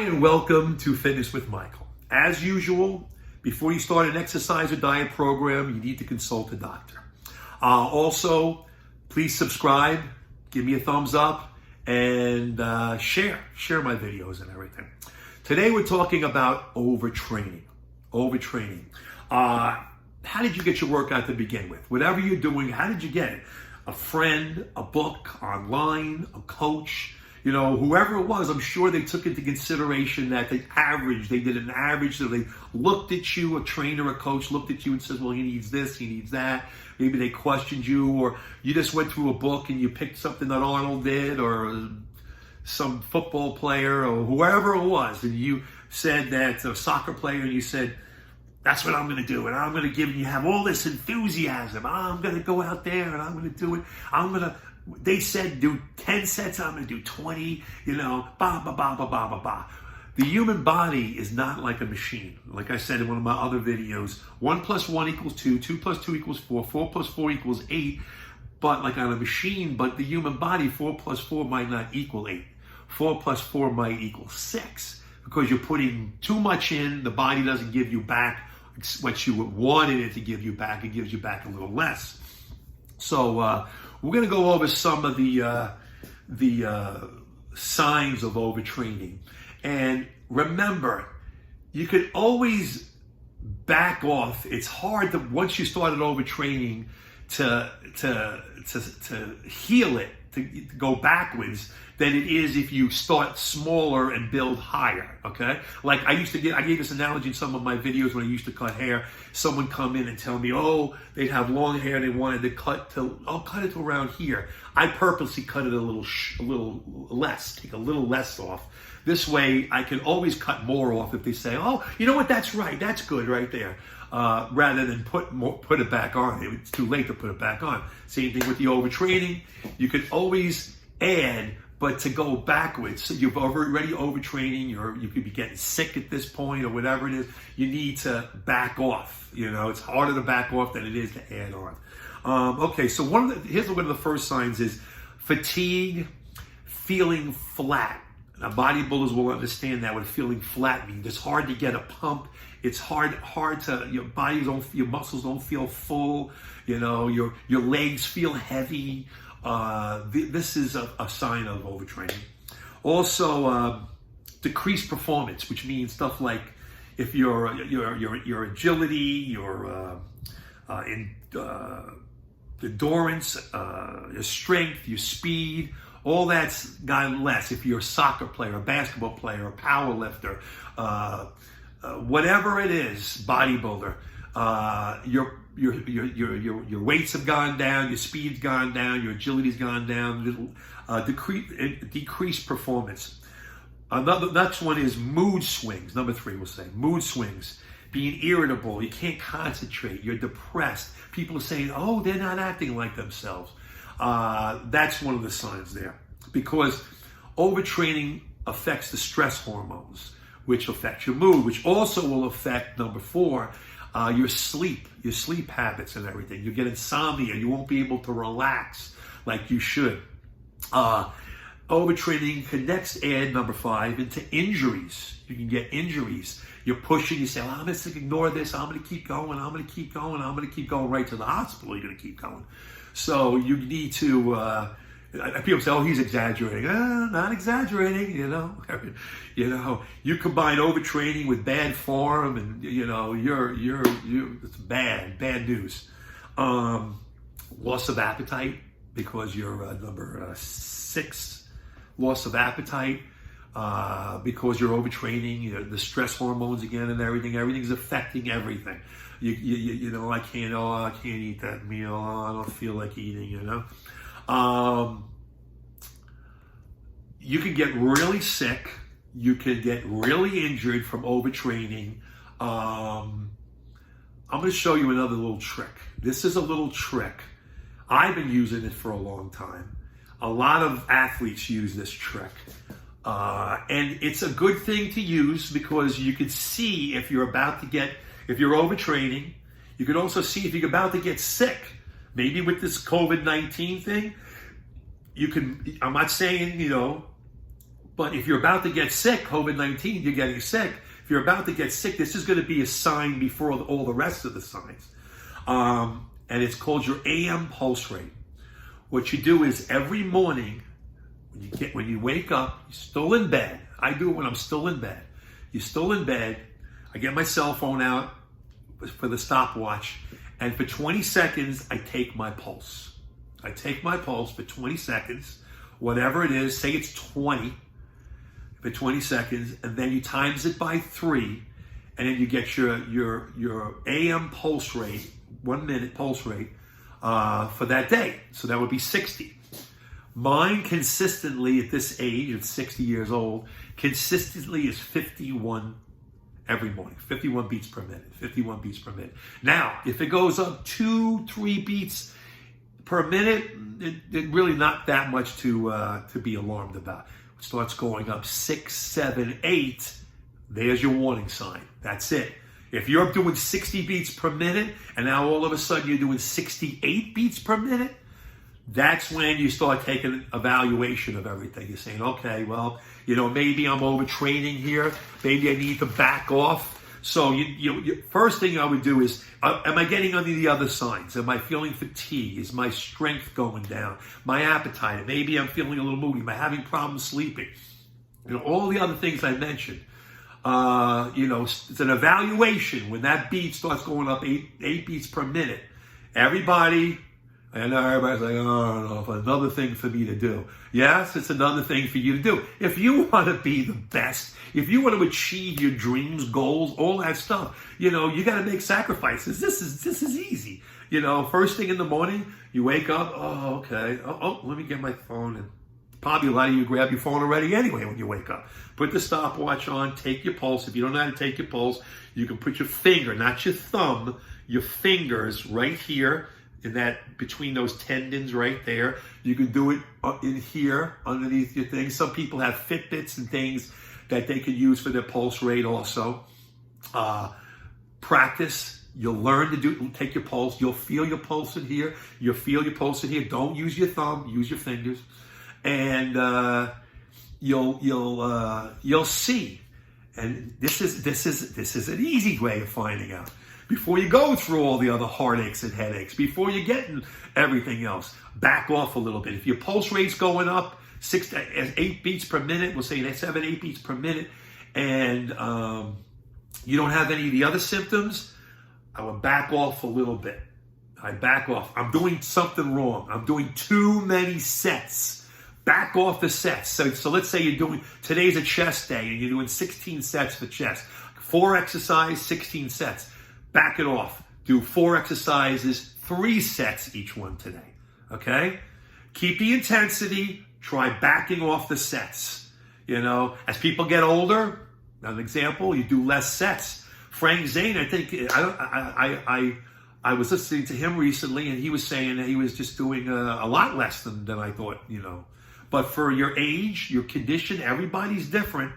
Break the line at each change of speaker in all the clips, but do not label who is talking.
and welcome to Fitness with Michael. As usual, before you start an exercise or diet program, you need to consult a doctor. Also, please subscribe, give me a thumbs up, and share my videos and everything. Today we're talking about overtraining. How did you get your workout to begin with? Whatever you're doing, how did you get it? A friend, a book, online, a coach, whoever it was, I'm sure they took into consideration that they did an average, so they looked at you, a trainer, a coach looked at you and says, well, he needs this, he needs that. Maybe they questioned you, or you just went through a book and you picked something that Arnold did, or some football player, or whoever it was, and you said that, a soccer player, and you said, that's what I'm going to do, and I'm going to you have all this enthusiasm. I'm going to go out there and I'm going to do it. They said do 10 sets, I'm going to do 20, The human body is not like a machine. Like I said in one of my other videos, 1 + 1 = 2, 2 + 2 = 4, 4 + 4 = 8. But like on a machine, but the human body, 4 + 4 might not equal 8. 4 + 4 might equal 6. Because you're putting too much in, the body doesn't give you back what you wanted it to give you back. It gives you back a little less. So we're going to go over some of the signs of overtraining. And remember, you could always back off. It's hard to, once you started overtraining, to heal it, to go backwards, than it is if you start smaller and build higher, okay? Like I gave this analogy in some of my videos when I used to cut hair. Someone come in and tell me, oh, they'd have long hair, they wanted to cut to, I'll cut it to around here. I purposely cut it a little less, take a little less off. This way I can always cut more off if they say, oh, you know what, that's right, that's good right there. Rather than put it back on. It's too late to put it back on. Same thing with the overtraining. You could always add, but to go backwards, so you're already overtraining, you could be getting sick at this point or whatever it is, you need to back off. It's harder to back off than it is to add on. Okay, so here's one of the first signs is fatigue, feeling flat. Now, bodybuilders will understand that what feeling flat means. It's hard to get a pump. It's hard to, your muscles don't feel full. Your legs feel heavy. This is a sign of overtraining. Also, decreased performance, which means stuff like if your agility, your endurance, your strength, your speed, all that's gotten less. If you're a soccer player, a basketball player, a power lifter, whatever it is, bodybuilder, your weights have gone down, your speed's gone down, your agility's gone down, decreased performance. The next one is mood swings. Number 3, we'll say mood swings. Being irritable, you can't concentrate, you're depressed. People are saying, oh, they're not acting like themselves. That's one of the signs there. Because overtraining affects the stress hormones, which affect your mood, which also will affect, number 4, your sleep habits and everything. You get insomnia. You won't be able to relax like you should. Overtraining can next add, number 5, into injuries. You can get injuries. You're pushing, you say, well, I'm just going to ignore this. I'm going to keep going. I'm going to keep going. I'm going to keep going right to the hospital. You're going to keep going. So you need to, people say, oh, he's exaggerating. Not exaggerating, You combine overtraining with bad form and, it's bad news. Loss of appetite, because you're number 6, loss of appetite, because you're overtraining, the stress hormones again and everything's affecting everything. I can't eat that meal. I don't feel like eating, You can get really sick. You can get really injured from overtraining. I'm going to show you another little trick. This is a little trick. I've been using it for a long time. A lot of athletes use this trick. And it's a good thing to use because you can see if you're overtraining. You can also see if you're about to get sick. Maybe with this COVID-19 thing, I'm not saying, But if you're about to get sick, COVID-19, you're getting sick. If you're about to get sick, this is going to be a sign before all the rest of the signs. And it's called your AM pulse rate. What you do is every morning, when you wake up, you're still in bed. I do it when I'm still in bed. You're still in bed. I get my cell phone out for the stopwatch, and for 20 seconds, I take my pulse. I take my pulse for 20 seconds, whatever it is. Say it's 20 for 20 seconds, and then you times it by 3, and then you get your AM pulse rate, 1 minute pulse rate for that day. So that would be 60. Mine consistently at this age, at 60 years old, consistently is 51 every morning. 51 beats per minute. 51 beats per minute. Now, if it goes up 2-3 beats per minute, it really not that much to be alarmed about. It starts going up 6, 7, 8. There's your warning sign. That's it. If you're doing 60 beats per minute, and now all of a sudden you're doing 68 beats per minute, that's when you start taking an evaluation of everything. You're saying, okay, well, maybe I'm overtraining here. Maybe I need to back off. So first thing I would do is, am I getting any of the other signs? Am I feeling fatigue? Is my strength going down? My appetite? Maybe I'm feeling a little moody. Am I having problems sleeping? All the other things I mentioned. It's an evaluation. When that beat starts going up 8 beats per minute, everybody's like, oh, another thing for me to do. Yes, it's another thing for you to do. If you want to be the best, if you want to achieve your dreams, goals, all that stuff, you got to make sacrifices. This is easy. First thing in the morning, you wake up, oh, okay. Oh, let me get my phone. And probably a lot of you grab your phone already anyway when you wake up. Put the stopwatch on, take your pulse. If you don't know how to take your pulse, you can put your finger, not your thumb, your fingers right here, in that, between those tendons right there. You can do it in here, underneath your thing. Some people have Fitbits and things that they can use for their pulse rate also. Practice. You'll learn to take your pulse. You'll feel your pulse in here. You'll feel your pulse in here. Don't use your thumb. Use your fingers. And you'll see. And this is an easy way of finding out. Before you go through all the other heartaches and headaches, before you get in everything else, back off a little bit. If your pulse rate's going up 6 to 8 beats per minute, we'll say 7, 8 beats per minute, and you don't have any of the other symptoms, I would back off a little bit. I back off. I'm doing something wrong. I'm doing too many sets. Back off the sets. So let's say today's a chest day and you're doing 16 sets for chest. 4 exercises, 16 sets. Back it off. Do 4 exercises, 3 sets each one today. Okay? Keep the intensity. Try backing off the sets. As people get older, an example, you do less sets. Frank Zane, I think, I was listening to him recently, and he was saying that he was just doing a lot less than I thought, But for your age, your condition, everybody's different,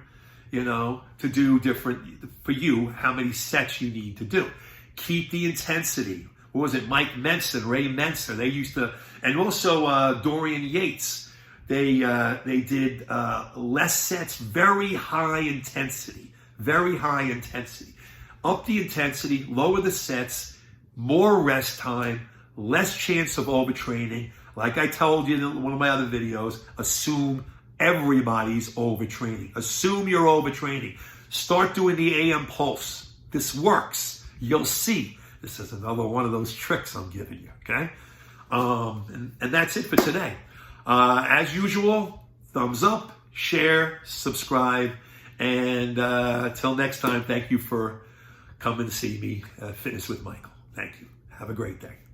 to do different, for you, how many sets you need to do. Keep the intensity. What was it? Mike Mensa, Ray Mensa, they used to, and also Dorian Yates, they did less sets, very high intensity. Up the intensity, lower the sets, more rest time, less chance of overtraining. Like I told you in one of my other videos, assume everybody's overtraining. Assume you're overtraining. Start doing the AM pulse. This works. You'll see. This is another one of those tricks I'm giving you, okay? And that's it for today. As usual, thumbs up, share, subscribe, and till next time, thank you for coming to see me at Fitness with Michael. Thank you. Have a great day.